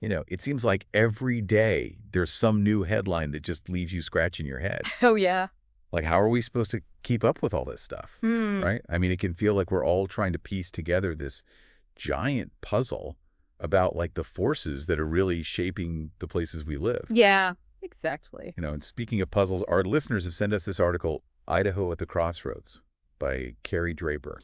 It seems like every day there's some new headline that just leaves you scratching your head. Oh, yeah. Like, how are we supposed to keep up with all this stuff, Hmm. right? I mean, it can feel like we're all trying to piece together this giant puzzle about, like, the forces that are really shaping the places we live. Yeah, exactly. And speaking of puzzles, our listeners have sent us this article, Idaho at the Crossroads, by Kerry Draper.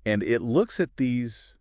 And it looks at these,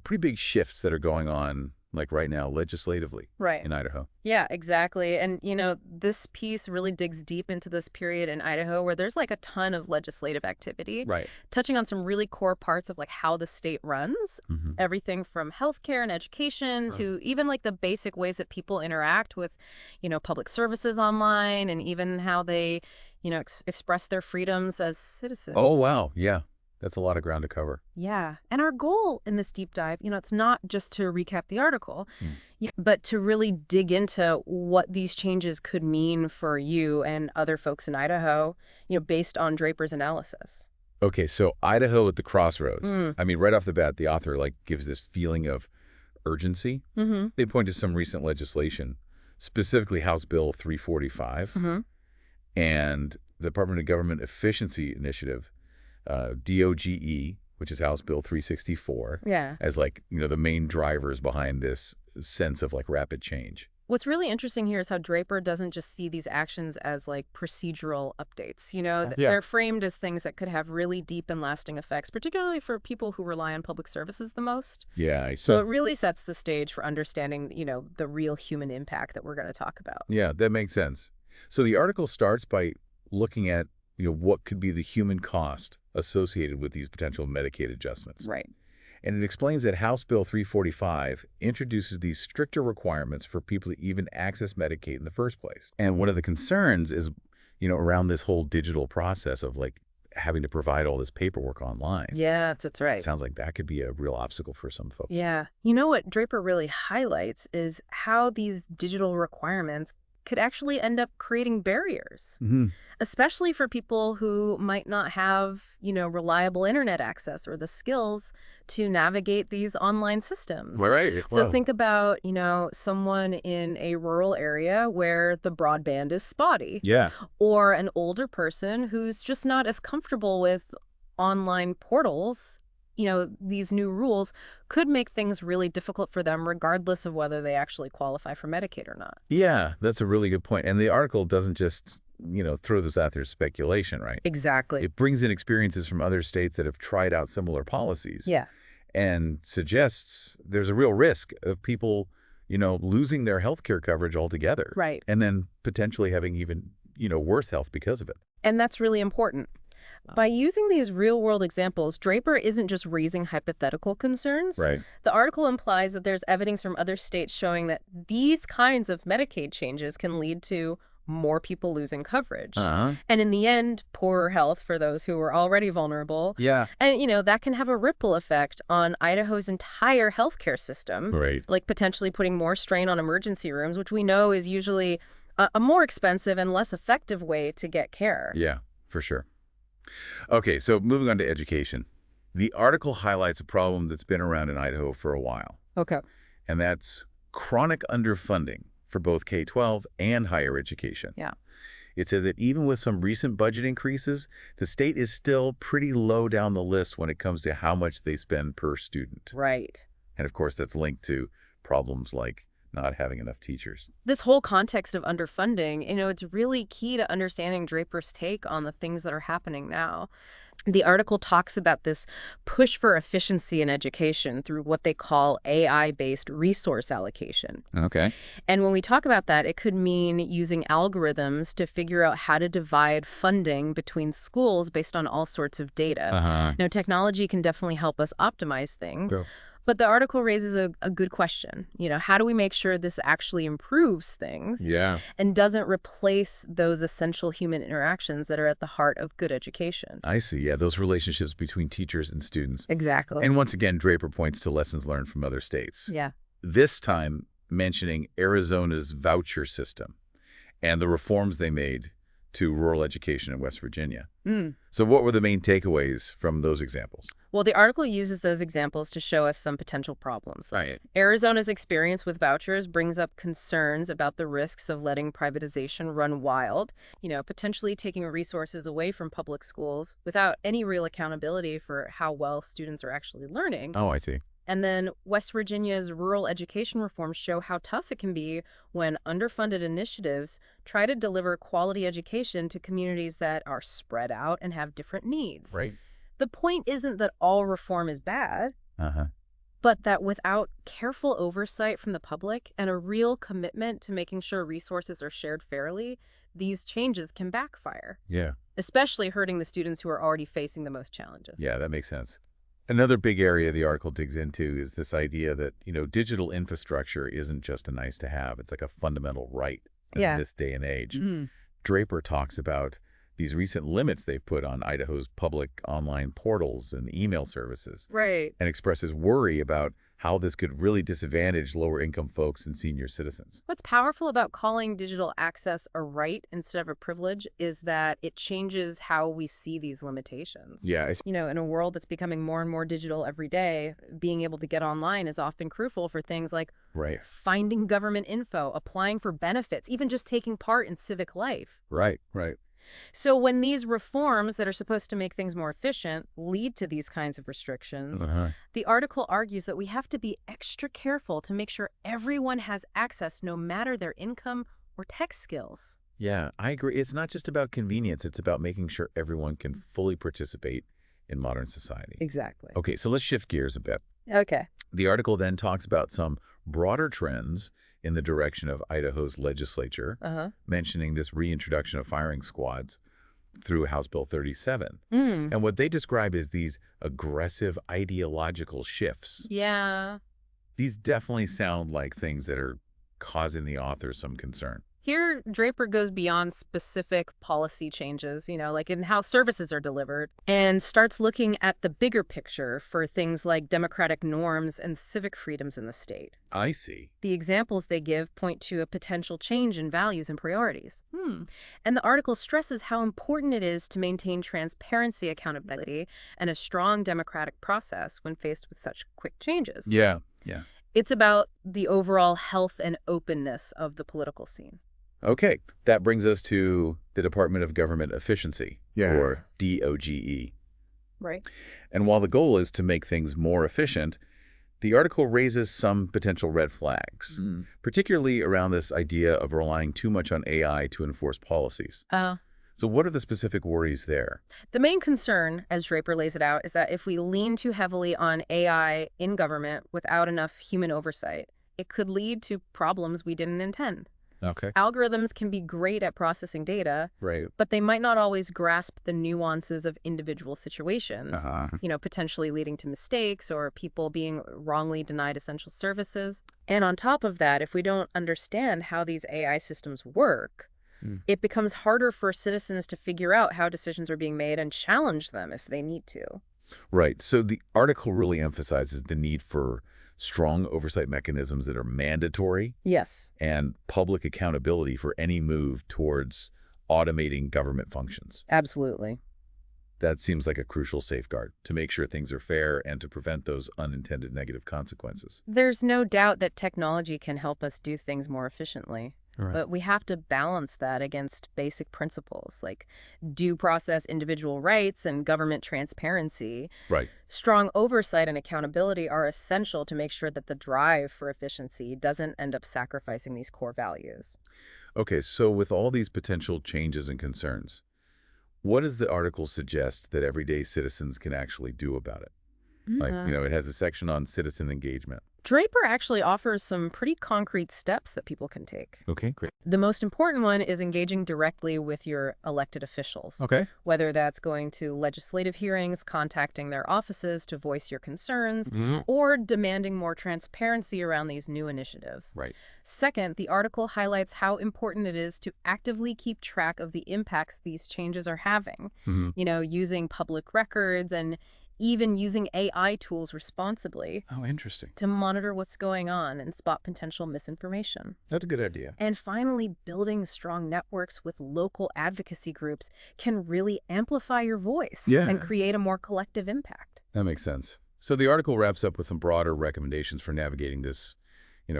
pretty big shifts that are going on, like right now, legislatively Right. in Idaho. Yeah, exactly. And, this piece really digs deep into this period in Idaho where there's like a ton of legislative activity, Right. touching on some really core parts of like how the state runs, everything from healthcare and education to even like the basic ways that people interact with, public services online and even how they, express their freedoms as citizens. Oh, wow. Yeah. That's a lot of ground to cover. Yeah. And our goal in this deep dive, it's not just to recap the article, but to really dig into what these changes could mean for you and other folks in Idaho, based on Draper's analysis. Okay, so Idaho at the Crossroads. I mean, right off the bat, the author gives this feeling of urgency. They point to some recent legislation, specifically House Bill 345 and the Department of Government Efficiency Initiative, DOGE, which is House Bill 364, as the main drivers behind this sense of rapid change. What's really interesting here is how Draper doesn't just see these actions as procedural updates. They're framed as things that could have really deep and lasting effects, particularly for people who rely on public services the most. Yeah. So it really sets the stage for understanding, the real human impact that we're going to talk about. Yeah, that makes sense. So the article starts by looking at, what could be the human cost associated with these potential Medicaid adjustments. Right. And it explains that House Bill 345 introduces these stricter requirements for people to even access Medicaid in the first place. And one of the concerns is, around this whole digital process of having to provide all this paperwork online. Yeah, that's right. It sounds like that could be a real obstacle for some folks. Yeah. What Draper really highlights is how these digital requirements could actually end up creating barriers, especially for people who might not have, reliable internet access or the skills to navigate these online systems. Right. So think about, someone in a rural area where the broadband is spotty. Yeah. Or an older person who's just not as comfortable with online portals. These new rules could make things really difficult for them, regardless of whether they actually qualify for Medicaid or not. Yeah, that's a really good point. And the article doesn't just, throw this out there as speculation, right? Exactly. It brings in experiences from other states that have tried out similar policies. Yeah. And suggests there's a real risk of people, losing their health care coverage altogether. Right. And then potentially having even, worse health because of it. And that's really important. By using these real-world examples, Draper isn't just raising hypothetical concerns. Right. The article implies that there's evidence from other states showing that these kinds of Medicaid changes can lead to more people losing coverage. And in the end, poorer health for those who were already vulnerable. Yeah. And, that can have a ripple effect on Idaho's entire healthcare system. Right. Like potentially putting more strain on emergency rooms, which we know is usually a more expensive and less effective way to get care. Yeah, for sure. Okay, so moving on to education. The article highlights a problem that's been around in Idaho for a while. Okay. And that's chronic underfunding for both K-12 and higher education. Yeah. It says that even with some recent budget increases, the state is still pretty low down the list when it comes to how much they spend per student. Right. And of course, that's linked to problems like not having enough teachers. This whole context of underfunding, it's really key to understanding Draper's take on the things that are happening now. The article talks about this push for efficiency in education through what they call AI-based resource allocation. Okay. And when we talk about that, it could mean using algorithms to figure out how to divide funding between schools based on all sorts of data. Technology can definitely help us optimize things. Sure. But the article raises a good question. How do we make sure this actually improves things and doesn't replace those essential human interactions that are at the heart of good education? I see. Yeah, those relationships between teachers and students. Exactly. And once again, Draper points to lessons learned from other states. Yeah. This time mentioning Arizona's voucher system and the reforms they made to rural education in West Virginia. So what were the main takeaways from those examples? Well, the article uses those examples to show us some potential problems. Right. Arizona's experience with vouchers brings up concerns about the risks of letting privatization run wild, potentially taking resources away from public schools without any real accountability for how well students are actually learning. Oh, I see. And then West Virginia's rural education reforms show how tough it can be when underfunded initiatives try to deliver quality education to communities that are spread out and have different needs. Right. The point isn't that all reform is bad, but that without careful oversight from the public and a real commitment to making sure resources are shared fairly, these changes can backfire. Yeah. Especially hurting the students who are already facing the most challenges. Yeah, that makes sense. Another big area the article digs into is this idea that, digital infrastructure isn't just a nice to have. It's like a fundamental right in this day and age. Draper talks about these recent limits they've put on Idaho's public online portals and email services. Right. And expresses worry about how this could really disadvantage lower-income folks and senior citizens. What's powerful about calling digital access a right instead of a privilege is that it changes how we see these limitations. Yeah. In a world that's becoming more and more digital every day, being able to get online is often crucial for things like finding government info, applying for benefits, even just taking part in civic life. Right. So when these reforms that are supposed to make things more efficient lead to these kinds of restrictions, the article argues that we have to be extra careful to make sure everyone has access no matter their income or tech skills. Yeah, I agree. It's not just about convenience. It's about making sure everyone can fully participate in modern society. Exactly. Okay, so let's shift gears a bit. Okay. The article then talks about some broader trends in the direction of Idaho's legislature, mentioning this reintroduction of firing squads through House Bill 37. And what they describe is these aggressive ideological shifts. Yeah. These definitely sound like things that are causing the author some concern. Here, Draper goes beyond specific policy changes, like in how services are delivered, and starts looking at the bigger picture for things like democratic norms and civic freedoms in the state. I see. The examples they give point to a potential change in values and priorities. And the article stresses how important it is to maintain transparency, accountability, and a strong democratic process when faced with such quick changes. Yeah. It's about the overall health and openness of the political scene. Okay, that brings us to the Department of Government Efficiency, or DOGE. Right. And while the goal is to make things more efficient, the article raises some potential red flags, particularly around this idea of relying too much on AI to enforce policies. So what are the specific worries there? The main concern, as Draper lays it out, is that if we lean too heavily on AI in government without enough human oversight, it could lead to problems we didn't intend. Okay. Algorithms can be great at processing data, but they might not always grasp the nuances of individual situations, potentially leading to mistakes or people being wrongly denied essential services. And on top of that, if we don't understand how these AI systems work, it becomes harder for citizens to figure out how decisions are being made and challenge them if they need to. Right. So the article really emphasizes the need for strong oversight mechanisms that are mandatory. Yes. And public accountability for any move towards automating government functions. Absolutely. That seems like a crucial safeguard to make sure things are fair and to prevent those unintended negative consequences. There's no doubt that technology can help us do things more efficiently. But we have to balance that against basic principles like due process individual rights and government transparency. Strong oversight and accountability are essential to make sure that the drive for efficiency doesn't end up sacrificing these core values. Okay, so with all these potential changes and concerns, what does the article suggest that everyday citizens can actually do about it? It has a section on citizen engagement. Draper actually offers some pretty concrete steps that people can take. Okay, great. The most important one is engaging directly with your elected officials. Okay. Whether that's going to legislative hearings, contacting their offices to voice your concerns, or demanding more transparency around these new initiatives. Second, the article highlights how important it is to actively keep track of the impacts these changes are having. Using public records and even using AI tools responsibly. Oh, interesting. To monitor what's going on and spot potential misinformation. That's a good idea. And finally, building strong networks with local advocacy groups can really amplify your voice and create a more collective impact. That makes sense. So the article wraps up with some broader recommendations for navigating this,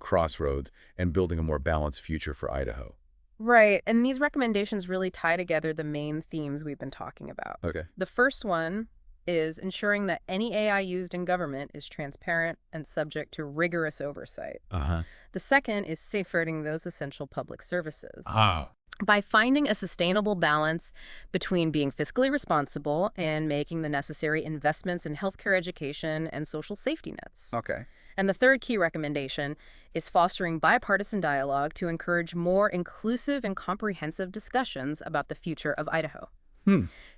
crossroads and building a more balanced future for Idaho. Right, and these recommendations really tie together the main themes we've been talking about. Okay. The first one is ensuring that any AI used in government is transparent and subject to rigorous oversight. Uh-huh. The second is safeguarding those essential public services. Oh. By finding a sustainable balance between being fiscally responsible and making the necessary investments in healthcare education and social safety nets. Okay. And the third key recommendation is fostering bipartisan dialogue to encourage more inclusive and comprehensive discussions about the future of Idaho,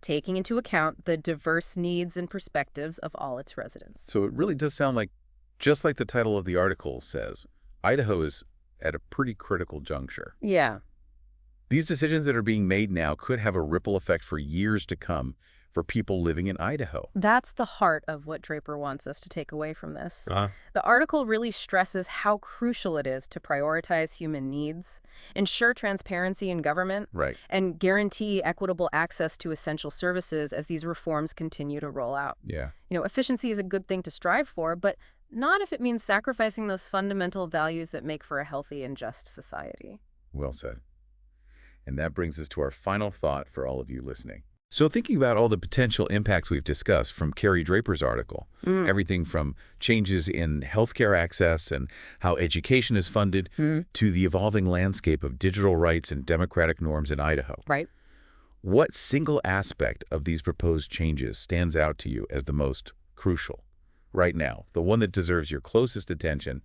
taking into account the diverse needs and perspectives of all its residents. So it really does sound like, just like the title of the article says, Idaho is at a pretty critical juncture. Yeah. These decisions that are being made now could have a ripple effect for years to come for people living in Idaho. That's the heart of what Draper wants us to take away from this. The article really stresses how crucial it is to prioritize human needs, ensure transparency in government, Right. and guarantee equitable access to essential services as these reforms continue to roll out. Yeah. Efficiency is a good thing to strive for, but not if it means sacrificing those fundamental values that make for a healthy and just society. Well said. And that brings us to our final thought for all of you listening. So thinking about all the potential impacts we've discussed from Kerry Draper's article, everything from changes in healthcare access and how education is funded to the evolving landscape of digital rights and democratic norms in Idaho. Right. What single aspect of these proposed changes stands out to you as the most crucial right now, the one that deserves your closest attention,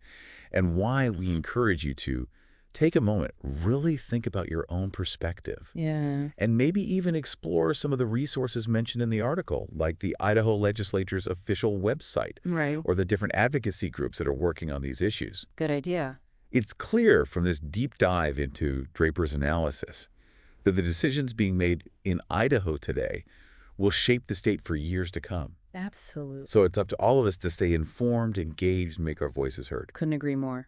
and why we encourage you to take a moment, really think about your own perspective. Yeah. And maybe even explore some of the resources mentioned in the article, like the Idaho legislature's official website, Right. or the different advocacy groups that are working on these issues. Good idea. It's clear from this deep dive into Draper's analysis that the decisions being made in Idaho today will shape the state for years to come. Absolutely. So it's up to all of us to stay informed, engaged, and make our voices heard. Couldn't agree more.